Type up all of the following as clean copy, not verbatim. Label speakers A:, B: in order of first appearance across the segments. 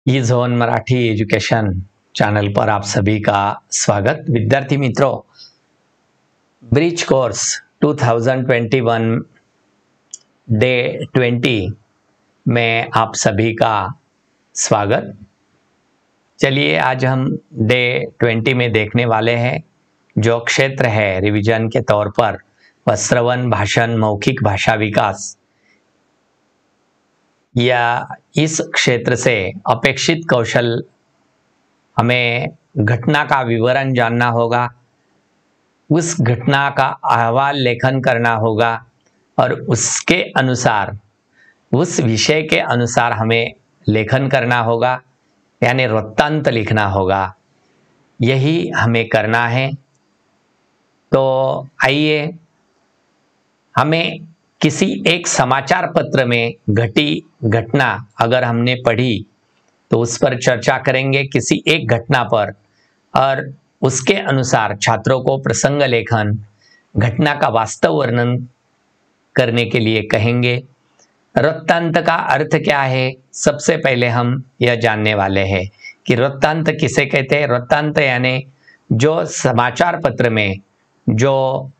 A: ई zone Marathi education channel पर आप सभी का स्वागत। विद्यार्थी मित्रों, ब्रिज कोर्स 2021 डे 20 में आप सभी का स्वागत। चलिए आज हम डे 20 में देखने वाले हैं जो क्षेत्र है रिवीजन के तौर पर वह श्रवण, भाषण, मौखिक भाषा विकास। या इस क्षेत्र से अपेक्षित कौशल हमें घटना का विवरण जानना होगा, उस घटना का अहवाल लेखन करना होगा और उसके अनुसार उस विषय के अनुसार हमें लेखन करना होगा, यानी वृत्तांत लिखना होगा। यही हमें करना है। तो आइए, हमें किसी एक समाचार पत्र में घटी घटना अगर हमने पढ़ी तो उस पर चर्चा करेंगे किसी एक घटना पर, और उसके अनुसार छात्रों को प्रसंग लेखन, घटना का वास्तव वर्णन करने के लिए कहेंगे। वृत्तांत का अर्थ क्या है, सबसे पहले हम यह जानने वाले हैं कि वृत्तांत किसे कहते हैं। वृत्तांत यानी जो समाचार पत्र में जो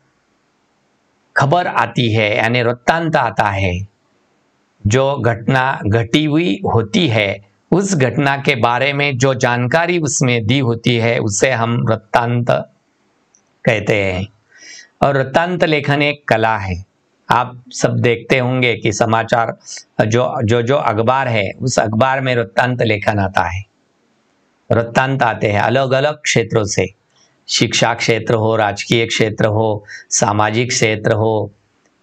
A: खबर आती है, यानी वृत्तांत आता है, जो घटना घटी हुई होती है, उस घटना के बारे में जो जानकारी उसमें दी होती है उसे हम वृत्तांत कहते हैं। और वृत्तांत लेखन एक कला है। आप सब देखते होंगे कि समाचार जो अखबार है उस अखबार में वृत्तांत लेखन आता है। वृत्तांत आते हैं अलग अलग क्षेत्रों से, शिक्षा क्षेत्र हो, राजकीय क्षेत्र हो, सामाजिक क्षेत्र हो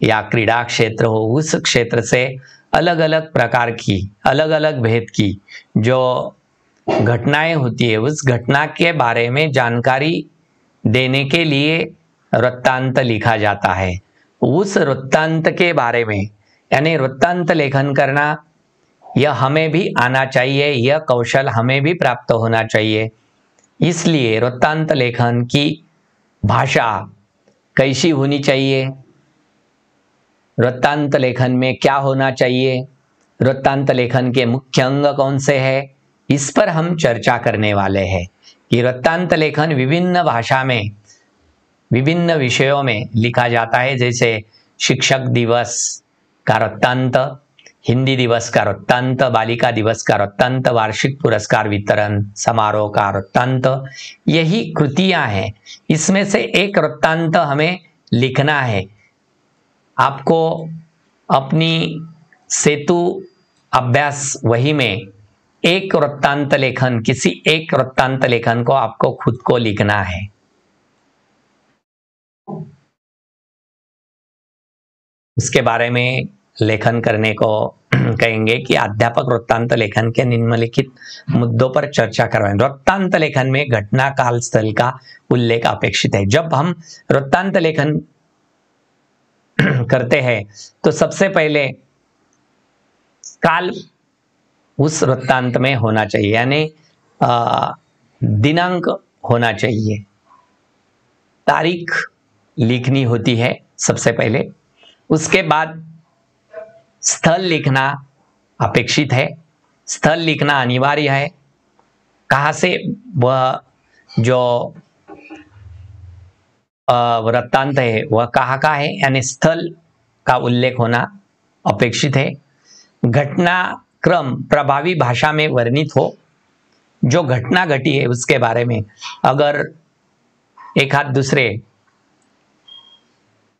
A: या क्रीड़ा क्षेत्र हो, उस क्षेत्र से अलग अलग प्रकार की, अलग अलग भेद की जो घटनाएं होती है, उस घटना के बारे में जानकारी देने के लिए वृत्तांत लिखा जाता है। उस वृत्तांत के बारे में, यानी वृत्तांत लेखन करना, यह हमें भी आना चाहिए, यह कौशल हमें भी प्राप्त होना चाहिए। इसलिए वृत्तांत लेखन की भाषा कैसी होनी चाहिए, वृत्तांत लेखन में क्या होना चाहिए, वृत्तांत लेखन के मुख्य अंग कौन से हैं, इस पर हम चर्चा करने वाले हैं कि वृत्तांत लेखन विभिन्न भाषा में, विभिन्न विषयों में लिखा जाता है। जैसे शिक्षक दिवस का वृत्तांत, हिंदी दिवस का वृत्तांत, बालिका दिवस का वृत्तांत, वार्षिक पुरस्कार वितरण समारोह का वृत्तांत। यही कृतियां हैं, इसमें से एक वृत्तांत हमें लिखना है। आपको अपनी सेतु अभ्यास वही में एक वृत्तांत लेखन, किसी एक वृत्तांत लेखन को आपको खुद को लिखना है। उसके बारे में लेखन करने को कहेंगे कि अध्यापक वृत्तांत लेखन के निम्नलिखित मुद्दों पर चर्चा करवाएं। वृत्तांत लेखन में घटना, काल, स्थल का उल्लेख अपेक्षित है। जब हम वृत्तांत लेखन करते हैं तो सबसे पहले काल उस वृत्तांत में होना चाहिए, यानी दिनांक होना चाहिए, तारीख लिखनी होती है सबसे पहले। उसके बाद स्थल लिखना अपेक्षित है, स्थल लिखना अनिवार्य है। कहाँ से वह जो वृत्तांत है वह कहाँ का है, यानी स्थल का उल्लेख होना अपेक्षित है। घटना क्रम प्रभावी भाषा में वर्णित हो, जो घटना घटी है उसके बारे में। अगर एक हाथ दूसरे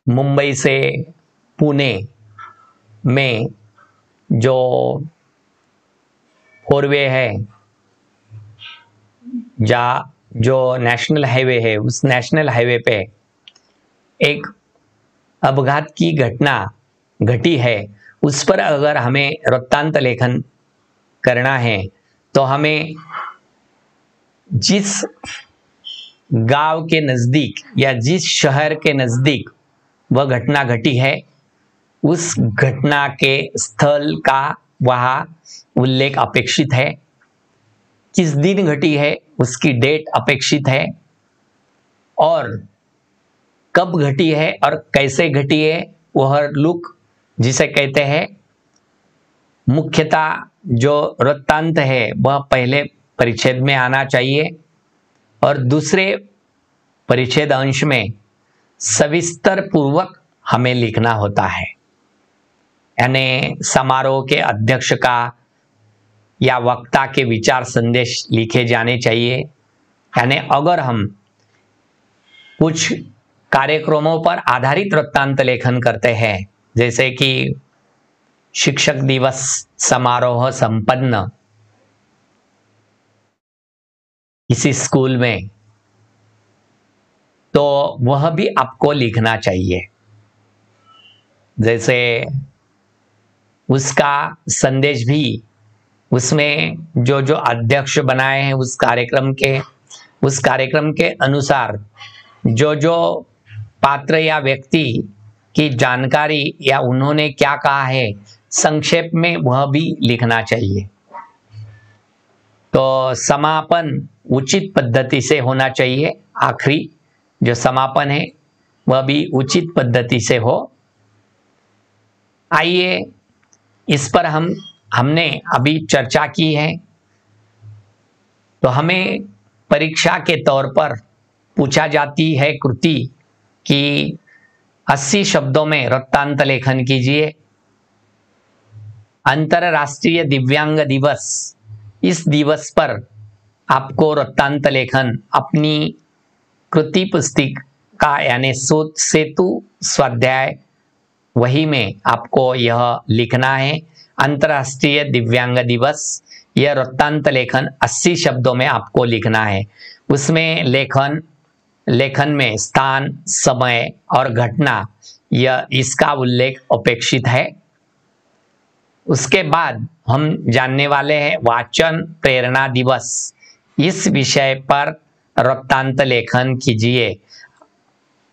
A: मुंबई से पुणे में जो फोरवे है, जो नेशनल हाईवे है, उस नेशनल हाईवे पे एक अपघात की घटना घटी है, उस पर अगर हमें वृत्तांत लेखन करना है तो हमें जिस गांव के नजदीक या जिस शहर के नजदीक वह घटना घटी है, उस घटना के स्थल का वहां उल्लेख अपेक्षित है। किस दिन घटी है उसकी डेट अपेक्षित है, और कब घटी है और कैसे घटी है वह लुक, जिसे कहते हैं मुख्यतः जो वृत्तांत है वह पहले परिच्छेद में आना चाहिए और दूसरे परिच्छेद अंश में सविस्तर पूर्वक हमें लिखना होता है। यानी समारोह के अध्यक्ष का या वक्ता के विचार संदेश लिखे जाने चाहिए। यानी अगर हम कुछ कार्यक्रमों पर आधारित वृत्तांत लेखन करते हैं, जैसे कि शिक्षक दिवस समारोह संपन्न किसी स्कूल में, तो वह भी आपको लिखना चाहिए। जैसे उसका संदेश भी उसमें जो जो अध्यक्ष बनाए हैं उस कार्यक्रम के अनुसार जो जो पात्र या व्यक्ति की जानकारी या उन्होंने क्या कहा है संक्षेप में वह भी लिखना चाहिए। तो समापन उचित पद्धति से होना चाहिए। आखिरी जो समापन है वह भी उचित पद्धति से हो। आइए इस पर हमने अभी चर्चा की है। तो हमें परीक्षा के तौर पर पूछा जाती है कृति कि 80 शब्दों में वृत्तांत लेखन कीजिए। अंतरराष्ट्रीय दिव्यांग दिवस, इस दिवस पर आपको वृत्तांत लेखन अपनी कृति पुस्तिका यानी सेतु स्वाध्याय वही में आपको यह लिखना है। अंतरराष्ट्रीय दिव्यांग दिवस, यह वृत्तांत लेखन 80 शब्दों में आपको लिखना है। उसमें लेखन में स्थान, समय और घटना यह इसका उल्लेख अपेक्षित है। उसके बाद हम जानने वाले हैं वाचन प्रेरणा दिवस। इस विषय पर वृत्तांत लेखन कीजिए।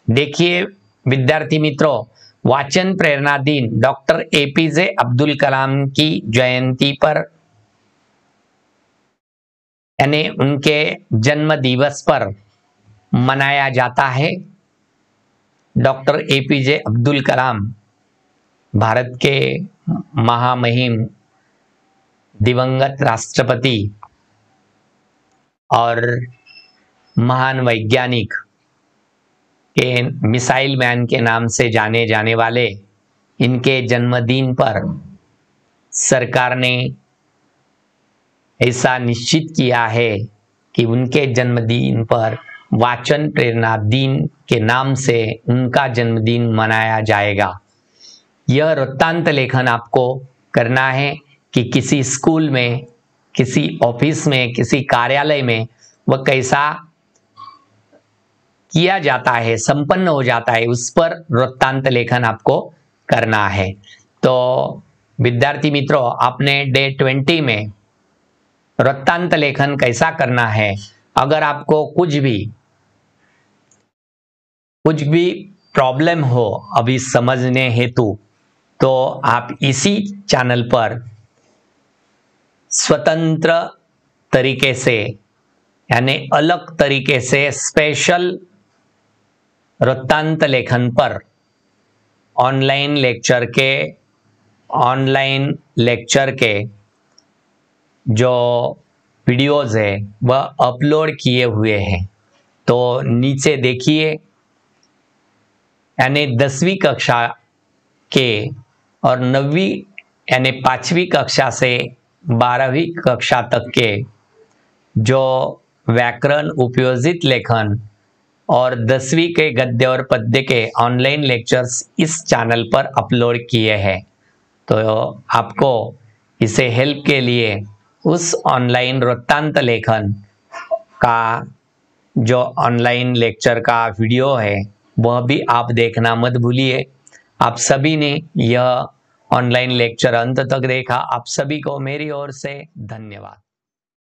A: देखिए विद्यार्थी मित्रों, वाचन प्रेरणा दिन डॉक्टर एपीजे अब्दुल कलाम की जयंती पर यानी उनके जन्म दिवस पर मनाया जाता है। डॉक्टर एपीजे अब्दुल कलाम भारत के महामहिम दिवंगत राष्ट्रपति और महान वैज्ञानिक के मिसाइल मैन के नाम से जाने जाने वाले इनके जन्मदिन पर सरकार ने ऐसा निश्चित किया है कि उनके जन्मदिन पर वाचन प्रेरणा दिन के नाम से उनका जन्मदिन मनाया जाएगा। यह वृत्तांत लेखन आपको करना है कि किसी स्कूल में, किसी ऑफिस में, किसी कार्यालय में वह कैसा किया जाता है, संपन्न हो जाता है, उस पर वृत्तांत लेखन आपको करना है। तो विद्यार्थी मित्रों, आपने डे 20 में वृत्तांत लेखन कैसा करना है, अगर आपको कुछ भी प्रॉब्लम हो अभी समझने हेतु, तो आप इसी चैनल पर स्वतंत्र तरीके से यानी अलग तरीके से स्पेशल वृत्तांत लेखन पर ऑनलाइन लेक्चर के जो वीडियोस है वह अपलोड किए हुए हैं। तो नीचे देखिए, यानी 10वीं कक्षा के और 9वीं यानी 5वीं कक्षा से 12वीं कक्षा तक के जो व्याकरण उपयोजित लेखन और 10वीं के गद्य और पद्य के ऑनलाइन लेक्चर्स इस चैनल पर अपलोड किए हैं। तो आपको इसे हेल्प के लिए उस ऑनलाइन वृत्तांत लेखन का जो ऑनलाइन लेक्चर का वीडियो है वह भी आप देखना मत भूलिए। आप सभी ने यह ऑनलाइन लेक्चर अंत तक देखा, आप सभी को मेरी ओर से धन्यवाद।